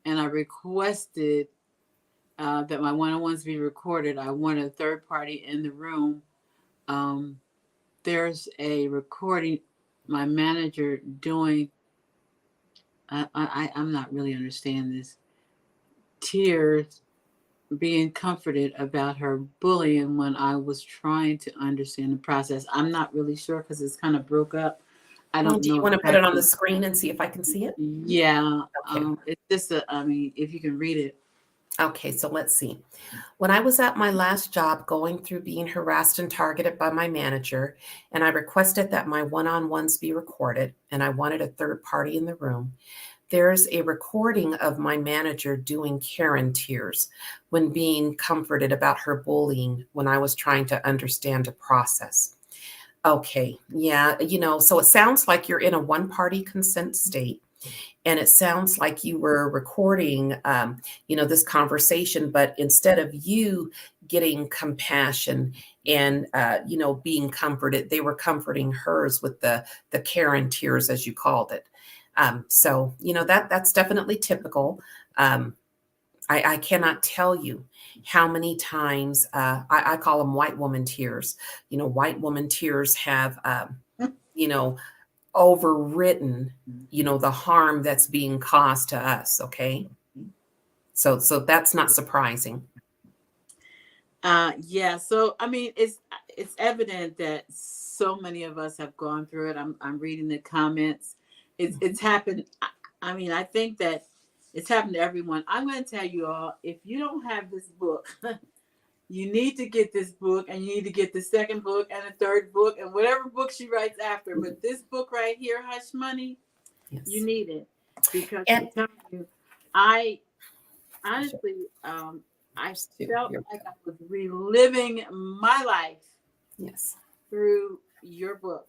[SPEAKER 1] and I requested that my one-on-ones be recorded, I wanted a third party in the room. There's a recording my manager doing. I'm not really understanding this. Tears, being comforted about her bullying when I was trying to understand the process. I'm not really sure because it's kind of broke up. I don't
[SPEAKER 2] Do you
[SPEAKER 1] know
[SPEAKER 2] want to put it on the screen and see if I can see it?
[SPEAKER 1] Yeah.
[SPEAKER 2] Okay.
[SPEAKER 1] It's just if you can read it.
[SPEAKER 2] Okay, so let's see. When I was at my last job going through being harassed and targeted by my manager, and I requested that my one-on-ones be recorded, and I wanted a third party in the room, there's a recording of my manager doing Karen tears when being comforted about her bullying when I was trying to understand a process. Okay, yeah, so it sounds like you're in a one-party consent state. And it sounds like you were recording, this conversation, but instead of you getting compassion and, being comforted, they were comforting hers with the Karen tears, as you called it. So, that's definitely typical. I cannot tell you how many times I call them white woman tears. White woman tears have, overwritten, the harm that's being caused to us. Okay. So that's not surprising.
[SPEAKER 1] Yeah. So, it's evident that so many of us have gone through it. I'm reading the comments. It's happened. I think that it's happened to everyone. I'm going to tell you all, if you don't have this book, you need to get this book, and you need to get the second book and the third book and whatever book she writes after. But this book right here, Hush Money,
[SPEAKER 2] Yes.
[SPEAKER 1] you need it because I'm telling you, I honestly, I felt like I was reliving my life.
[SPEAKER 2] Yes.
[SPEAKER 1] Through your book.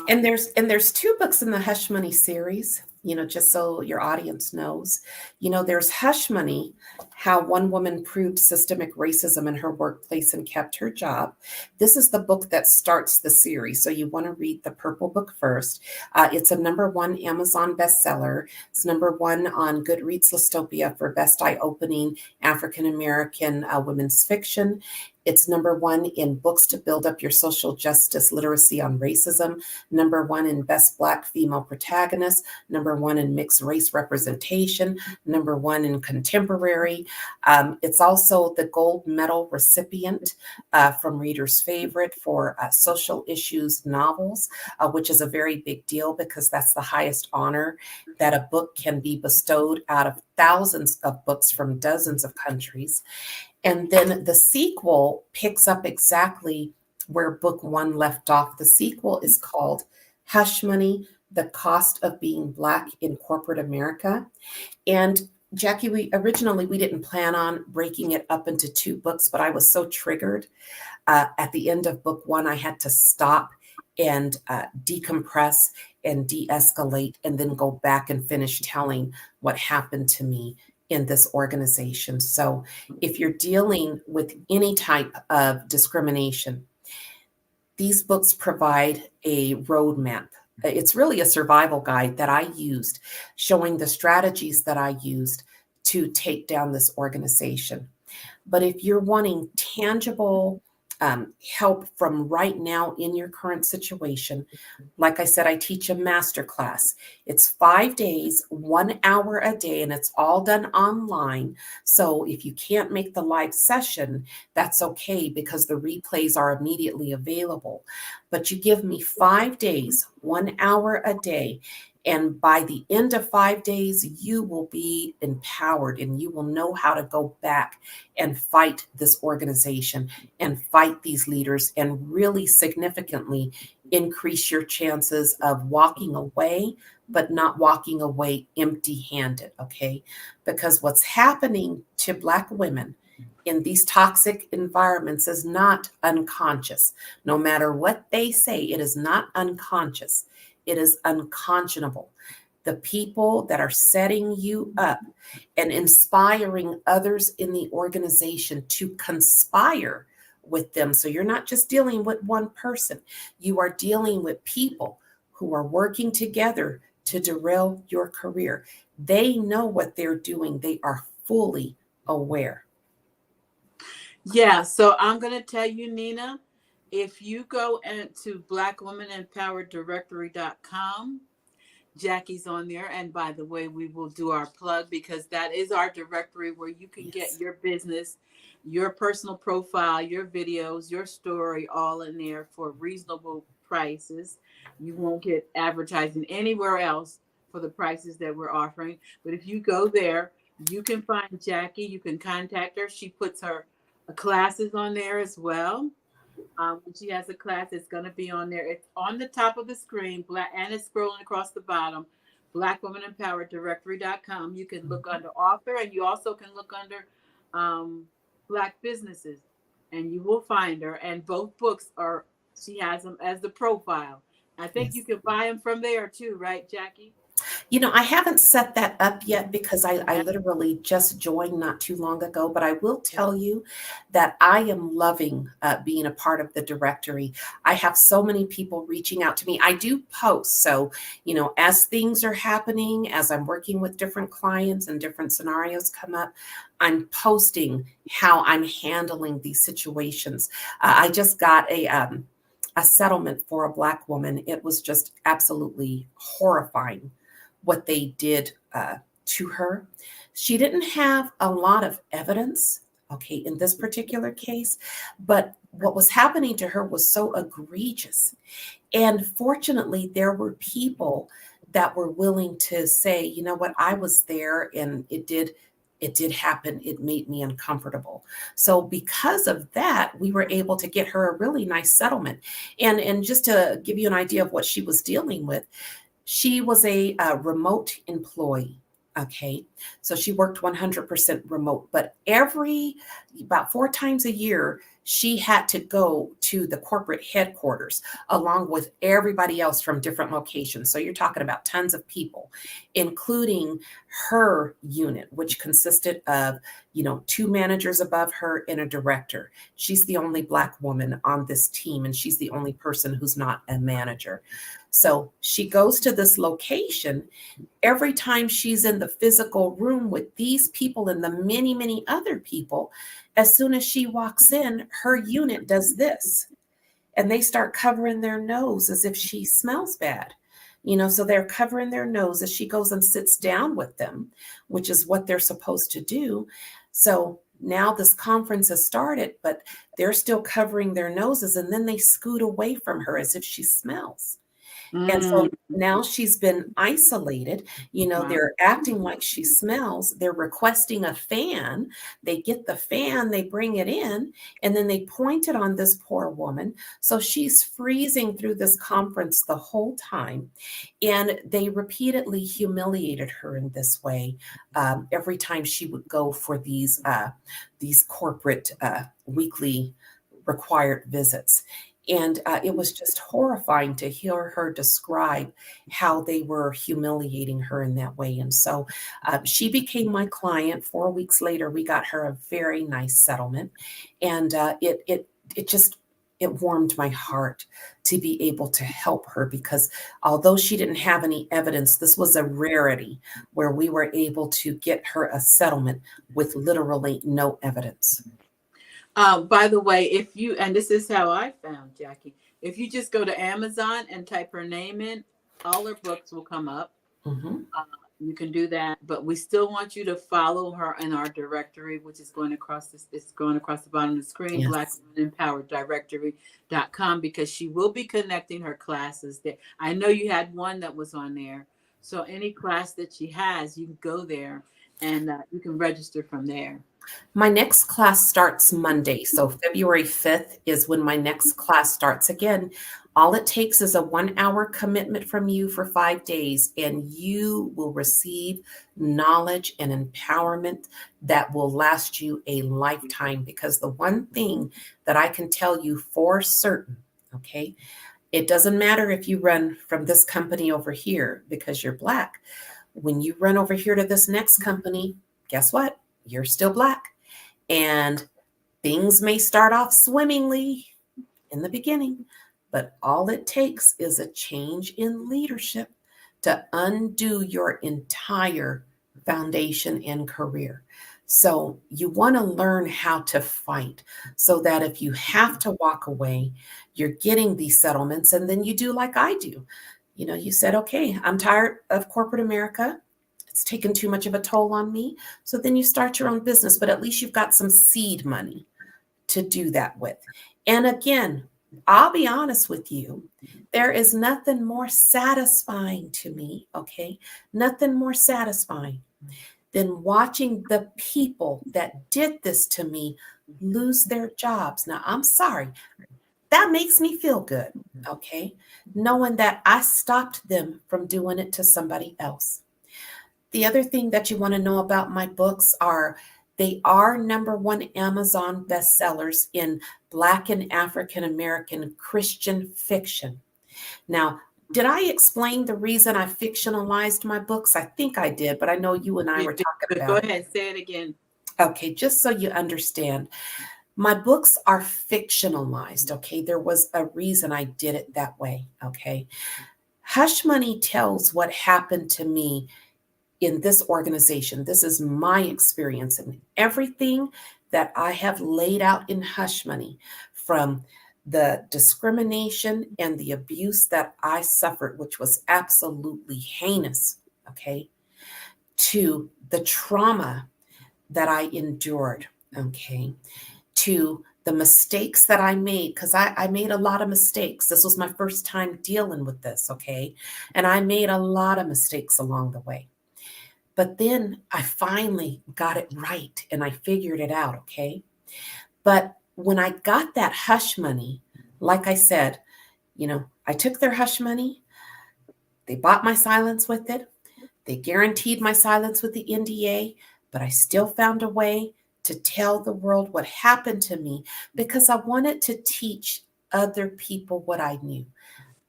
[SPEAKER 2] And there's two books in the Hush Money series. just so your audience knows. There's Hush Money, How One Woman Proved Systemic Racism in Her Workplace and Kept Her Job. This is the book that starts the series. So you want to read the purple book first. It's a #1 Amazon bestseller. It's #1 on Goodreads Listopia for best eye-opening African-American women's fiction. It's #1 in books to build up your social justice literacy on racism, #1 in best Black female protagonist, #1 in mixed race representation, #1 in contemporary. It's also the gold medal recipient from Reader's Favorite for social issues novels, which is a very big deal because that's the highest honor that a book can be bestowed out of thousands of books from dozens of countries. And then the sequel picks up exactly where book 1 left off. The sequel is called Hush Money, The Cost of Being Black in Corporate America. And Jackie, we didn't plan on breaking it up into 2 books, but I was so triggered. At the end of book 1, I had to stop and decompress and de-escalate and then go back and finish telling what happened to me in this organization. So if you're dealing with any type of discrimination, these books provide a roadmap. It's really a survival guide that I used, showing the strategies that I used to take down this organization. But if you're wanting tangible help from right now in your current situation, like I said, I teach a masterclass. It's 5 days, 1 hour a day, and it's all done online. So if you can't make the live session, that's okay because the replays are immediately available. But you give me 5 days, 1 hour a day. And by the end of 5 days, you will be empowered and you will know how to go back and fight this organization and fight these leaders and really significantly increase your chances of walking away, but not walking away empty-handed, okay? Because what's happening to Black women in these toxic environments is not unconscious. No matter what they say, it is not unconscious. It is unconscionable. The people that are setting you up and inspiring others in the organization to conspire with them. So you're not just dealing with one person. You are dealing with people who are working together to derail your career. They know what they're doing. They are fully aware.
[SPEAKER 1] Yeah, so I'm going to tell you, Nina, if you go into blackwomanempowereddirectory.com, Jackie's on there. And by the way, we will do our plug because that is our directory where you can get your business, your personal profile, your videos, your story all in there for reasonable prices. You won't get advertising anywhere else for the prices that we're offering. But if you go there, you can find Jackie. You can contact her. She puts her classes on there as well. When she has a class, it's going to be on there. It's on the top of the screen, black, and it's scrolling across the bottom. blackwomanempowereddirectory.com. You can look under author, and you also can look under Black businesses, and you will find her. And both books are, she has them as the profile. I think you can buy them from there too, right, Jackie?
[SPEAKER 2] I haven't set that up yet because I literally just joined not too long ago, but I will tell you that I am loving being a part of the directory. I have so many people reaching out to me. I do post. So, as things are happening, as I'm working with different clients and different scenarios come up, I'm posting how I'm handling these situations. I just got a settlement for a Black woman. It was just absolutely horrifying what they did to her. She didn't have a lot of evidence, okay, in this particular case, but what was happening to her was so egregious. And fortunately, there were people that were willing to say, you know what, I was there and it did happen. It made me uncomfortable. So because of that, we were able to get her a really nice settlement. And just to give you an idea of what she was dealing with, she was a remote employee. Okay. So she worked 100% remote, but about 4 times a year, she had to go to the corporate headquarters along with everybody else from different locations. So you're talking about tons of people, including her unit, which consisted of, 2 managers above her and a director. She's the only Black woman on this team, and she's the only person who's not a manager. So she goes to this location. Every time she's in the physical room with these people and the many, many other people, as soon as she walks in, her unit does this. And they start covering their nose as if she smells bad. So they're covering their nose as she goes and sits down with them, which is what they're supposed to do. So now this conference has started, but they're still covering their noses, and then they scoot away from her as if she smells. And so now she's been isolated.
[SPEAKER 1] Wow.
[SPEAKER 2] They're acting like she smells. They're requesting a fan. They get the fan, they bring it in, and then they point it on this poor woman. So she's freezing through this conference the whole time. And they repeatedly humiliated her in this way every time she would go for these corporate weekly required visits. And it was just horrifying to hear her describe how they were humiliating her in that way. And so she became my client. 4 weeks later, we got her a very nice settlement. And it warmed my heart to be able to help her, because although she didn't have any evidence, this was a rarity where we were able to get her a settlement with literally no evidence.
[SPEAKER 1] By the way, and this is how I found Jackie, if you just go to Amazon and type her name in, all her books will come up.
[SPEAKER 2] Mm-hmm.
[SPEAKER 1] You can do that, but we still want you to follow her in our directory, which is going across it's going across the bottom of the screen,
[SPEAKER 2] Yes.
[SPEAKER 1] Black Women Empowered Directory.com, because she will be connecting her classes there. I know you had one that was on there. So any class that she has, you can go there and you can register from there.
[SPEAKER 2] My next class starts Monday. So February 5th is when my next class starts again. All it takes is a 1-hour commitment from you for 5 days, and you will receive knowledge and empowerment that will last you a lifetime. Because the one thing that I can tell you for certain, okay, it doesn't matter if you run from this company over here because you're Black. When you run over here to this next company, guess what? You're still Black. And things may start off swimmingly in the beginning, but all it takes is a change in leadership to undo your entire foundation and career. So you want to learn how to fight so that if you have to walk away, you're getting these settlements, and then you do like I do. You said, okay, I'm tired of corporate America. It's taken too much of a toll on me. So then you start your own business, but at least you've got some seed money to do that with. And again, I'll be honest with you, there is nothing more satisfying to me, okay? Nothing more satisfying than watching the people that did this to me lose their jobs. Now, I'm sorry. That makes me feel good, okay? Knowing that I stopped them from doing it to somebody else. The other thing that you want to know about my books are they are #1 Amazon bestsellers in Black and African American Christian fiction. Now, did I explain the reason I fictionalized my books? I think I did, but I know you and I were talking about it.
[SPEAKER 1] Go ahead, say it again.
[SPEAKER 2] Okay, just so you understand. My books are fictionalized, okay? There was a reason I did it that way, okay? Hush Money tells what happened to me in this organization. This is my experience, and everything that I have laid out in Hush Money, from the discrimination and the abuse that I suffered, which was absolutely heinous, okay, to the trauma that I endured, okay, to the mistakes that I made, because I made a lot of mistakes. This was my first time dealing with this, okay, and I made a lot of mistakes along the way. But then I finally got it right and I figured it out, okay? But when I got that hush money, like I said, I took their hush money. They bought my silence with it. They guaranteed my silence with the NDA, but I still found a way to tell the world what happened to me because I wanted to teach other people what I knew.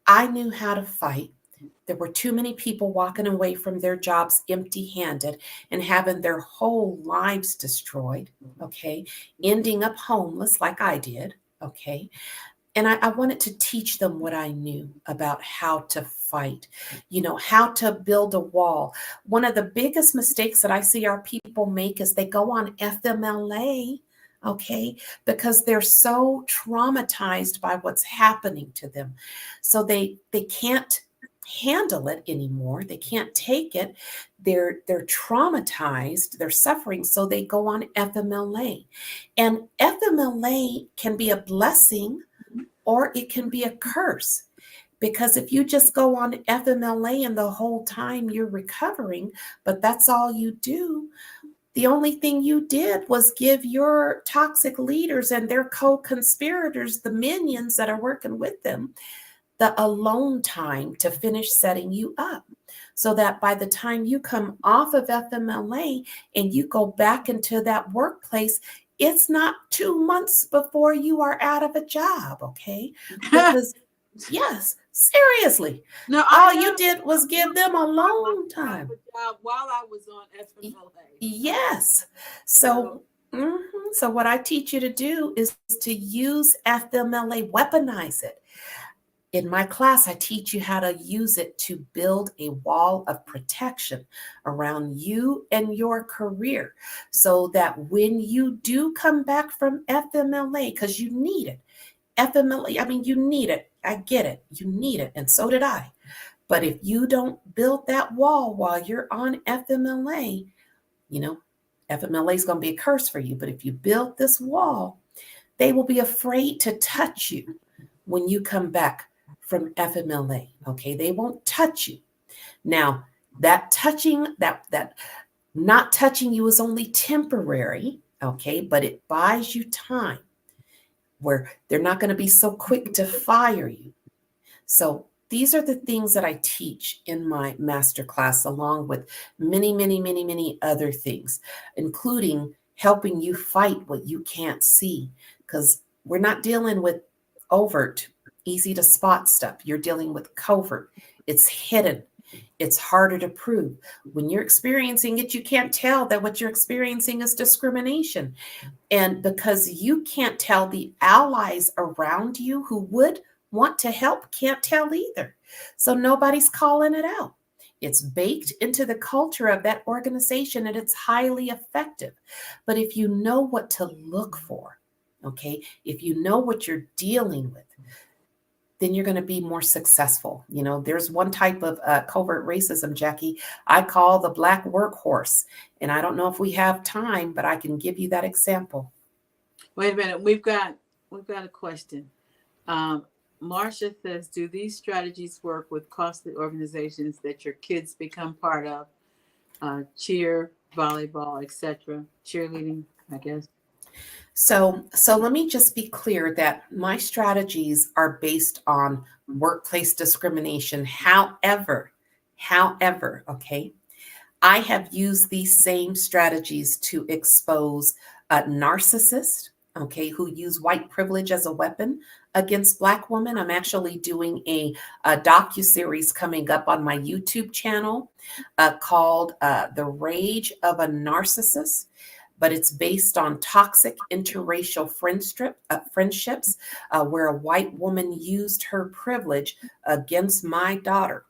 [SPEAKER 2] I knew how to fight. There were too many people walking away from their jobs empty-handed and having their whole lives destroyed, okay? Ending up homeless like I did, okay? And I wanted to teach them what I knew about how to fight, how to build a wall. One of the biggest mistakes that I see our people make is they go on FMLA, okay, because they're so traumatized by what's happening to them. So they can't handle it anymore. They can't take it. They're traumatized, they're suffering, so they go on FMLA. And FMLA can be a blessing or it can be a curse. Because if you just go on FMLA and the whole time you're recovering, but that's all you do, the only thing you did was give your toxic leaders and their co-conspirators, the minions that are working with them, the alone time to finish setting you up. So that by the time you come off of FMLA and you go back into that workplace, it's not 2 months before you are out of a job, okay? Because, yes, seriously,
[SPEAKER 1] No, I
[SPEAKER 2] all
[SPEAKER 1] know.
[SPEAKER 2] you did was give them a long
[SPEAKER 1] I have
[SPEAKER 2] time.
[SPEAKER 1] a job while I was on FMLA.
[SPEAKER 2] Yes.
[SPEAKER 1] So,
[SPEAKER 2] So what I teach you to do is to use FMLA, weaponize it. In my class, I teach you how to use it to build a wall of protection around you and your career so that when you do come back from FMLA, because you need it, FMLA, I mean, you need it. I get it. You need it. And so did I. But if you don't build that wall while you're on FMLA, you know, FMLA is going to be a curse for you. But if you build this wall, they will be afraid to touch you when you come back from FMLA. Okay, they won't touch you. Now, that touching, that not touching you is only temporary, okay, but it buys you time where they're not going to be so quick to fire you. So these are the things that I teach in my masterclass, along with many, many, many, many other things, including helping you fight what you can't see, because we're not dealing with overt, easy to spot stuff. You're dealing with covert. It's hidden. It's harder to prove. When you're experiencing it, you can't tell that what you're experiencing is discrimination. And because you can't tell, the allies around you who would want to help can't tell either. So nobody's calling it out. It's baked into the culture of that organization and it's highly effective. But if you know what to look for, okay, if you know what you're dealing with, then you're going to be more successful. There's one type of covert racism, Jackie, I call the black workhorse. And I don't know if we have time, but I can give you that example.
[SPEAKER 1] wait a minute. We've got a question. Marcia says, do these strategies work with costly organizations that your kids become part of? Cheer, volleyball, etc. Cheerleading, I guess.
[SPEAKER 2] So let me just be clear that my strategies are based on workplace discrimination. However, okay, I have used these same strategies to expose narcissists, okay, who use white privilege as a weapon against Black women. I'm actually doing a docuseries coming up on my YouTube channel called The Rage of a Narcissist, but it's based on toxic interracial friendships where a white woman used her privilege against my daughter,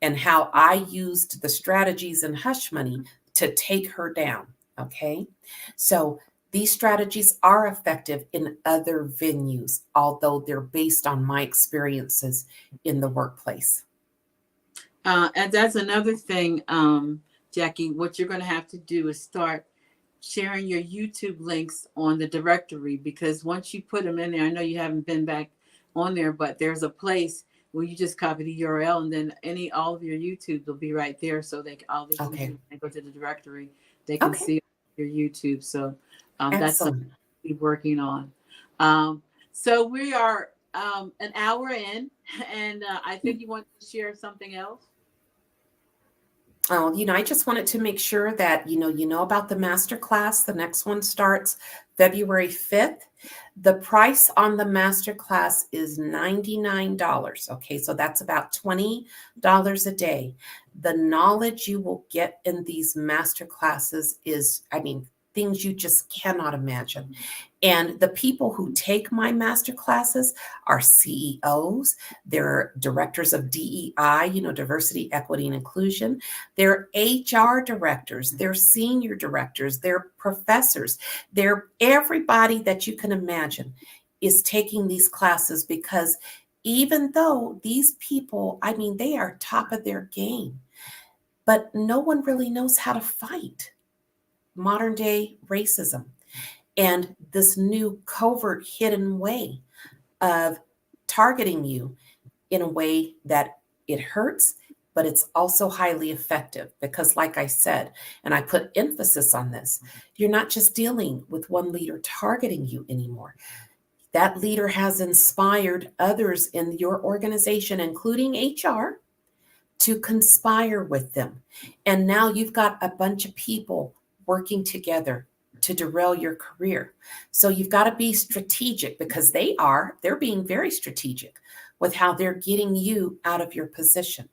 [SPEAKER 2] and how I used the strategies in Hush Money to take her down. Okay. So these strategies are effective in other venues, although they're based on my experiences in the workplace.
[SPEAKER 1] And that's another thing, Jackie. What you're going to have to do is start sharing your YouTube links on the directory, because once you put them in there, I know you haven't been back on there, but there's a place where you just copy the URL and then all of your YouTube will be right there, so all they can
[SPEAKER 2] Okay.
[SPEAKER 1] do when they go to the directory, they can
[SPEAKER 2] Okay.
[SPEAKER 1] see your YouTube. So that's something
[SPEAKER 2] Excellent.
[SPEAKER 1] to be working on. So we are an hour in, and I think you want to share something else.
[SPEAKER 2] Oh, I just wanted to make sure that you know about the masterclass. The next one starts February 5th. The price on the masterclass is $99. Okay, so that's about $20 a day. The knowledge you will get in these masterclasses is, things you just cannot imagine. And the people who take my master classes are CEOs, they're directors of DEI, diversity, equity, and inclusion. They're HR directors, they're senior directors, they're professors, they're everybody that you can imagine is taking these classes, because even though these people, they are top of their game, but no one really knows how to fight modern day racism and this new covert hidden way of targeting you in a way that it hurts, but it's also highly effective. Because like I said, and I put emphasis on this, you're not just dealing with one leader targeting you anymore. That leader has inspired others in your organization, including HR, to conspire with them. And now you've got a bunch of people working together to derail your career. So you've got to be strategic, because they're being very strategic with how they're getting you out of your position.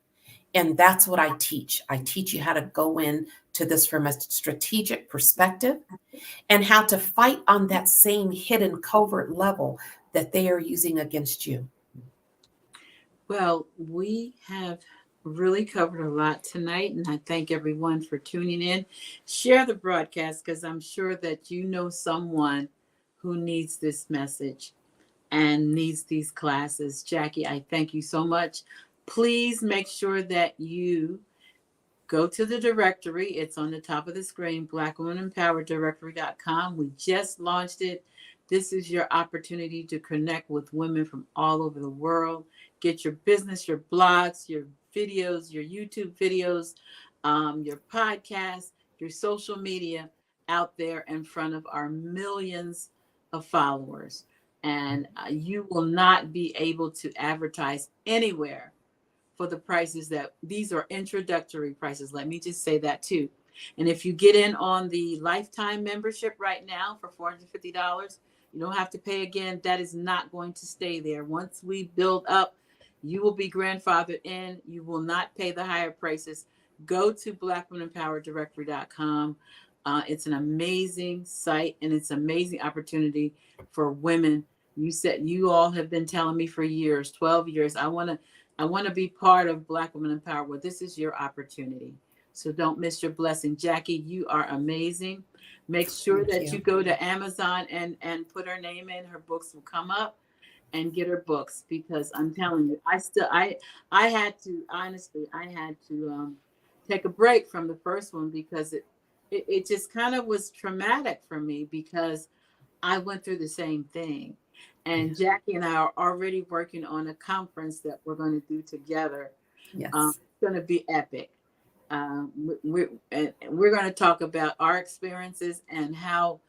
[SPEAKER 2] And that's what I teach. I teach you how to go in to this from a strategic perspective, and how to fight on that same hidden covert level that they are using against you.
[SPEAKER 1] Well, we have really covered a lot tonight, and I thank everyone for tuning in. Share the broadcast, because I'm sure that you know someone who needs this message and needs these classes. Jacquie, I thank you so much. Please make sure that you go to the directory. It's on the top of the screen, blackwomenempoweredirectory.com. We just launched it. This is your opportunity to connect with women from all over the world. Get your business, your blogs, your videos, your YouTube videos, your podcasts, your social media out there in front of our millions of followers. And you will not be able to advertise anywhere for the prices that these are introductory prices. Let me just say that too. And if you get in on the lifetime membership right now for $450, you don't have to pay again. That is not going to stay there. Once we build up, you will be grandfathered in. You will not pay the higher prices. Go to blackwomenempoweredirectory.com. It's an amazing site, and it's an amazing opportunity for women. You said you all have been telling me for years, 12 years, I want to be part of Black Women in Power. Well, this is your opportunity. So don't miss your blessing. Jacquie, you are amazing. Make sure
[SPEAKER 2] Thank
[SPEAKER 1] that
[SPEAKER 2] you.
[SPEAKER 1] you go to Amazon and put her name in. Her books will come up, and get her books, because I'm telling you, I had to, honestly, I had to take a break from the first one, because it just kind of was traumatic for me, because I went through the same thing.
[SPEAKER 2] Yeah.
[SPEAKER 1] And Jacquie and I are already working on a conference that we're going to do together.
[SPEAKER 2] Yes.
[SPEAKER 1] It's going to be epic. We're going to talk about our experiences and how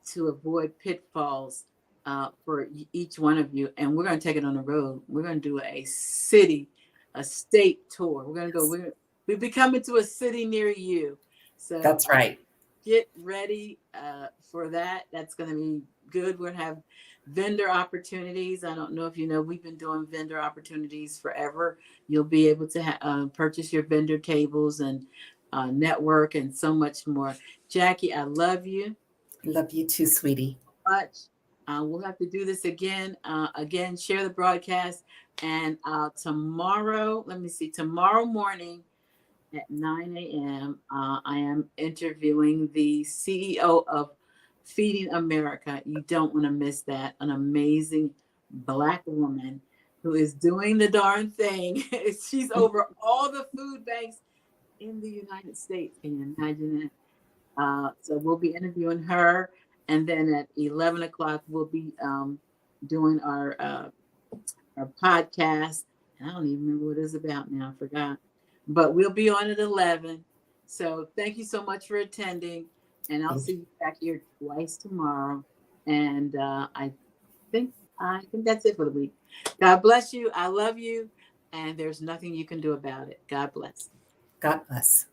[SPEAKER 1] to avoid pitfalls for each one of you. And we're going to take it on the road. We're going to do a state tour. We're going to go. We'll be coming to a city near you. So
[SPEAKER 2] That's right.
[SPEAKER 1] get ready for that. That's going to be good. We're going to have vendor opportunities. I don't know if you know, we've been doing vendor opportunities forever. You'll be able to purchase your vendor tables and network and so much more. Jacquie, I love you
[SPEAKER 2] Love you too, sweetie.
[SPEAKER 1] much. We'll have to do this again. Again, share the broadcast. And tomorrow, let me see, tomorrow morning at 9 a.m., I am interviewing the CEO of Feeding America. You don't want to miss that. An amazing Black woman who is doing the darn thing. She's over all the food banks in the United States. Can you imagine that? So we'll be interviewing her. And then at 11 o'clock, we'll be doing our podcast. I don't even remember what it's about now. I forgot. But we'll be on at 11. So thank you so much for attending. And I'll
[SPEAKER 2] Thank
[SPEAKER 1] see
[SPEAKER 2] you.
[SPEAKER 1] you back here twice tomorrow. And think I think that's it for the week. God bless you. I love you. And there's nothing you can do about it. God bless.
[SPEAKER 2] God bless.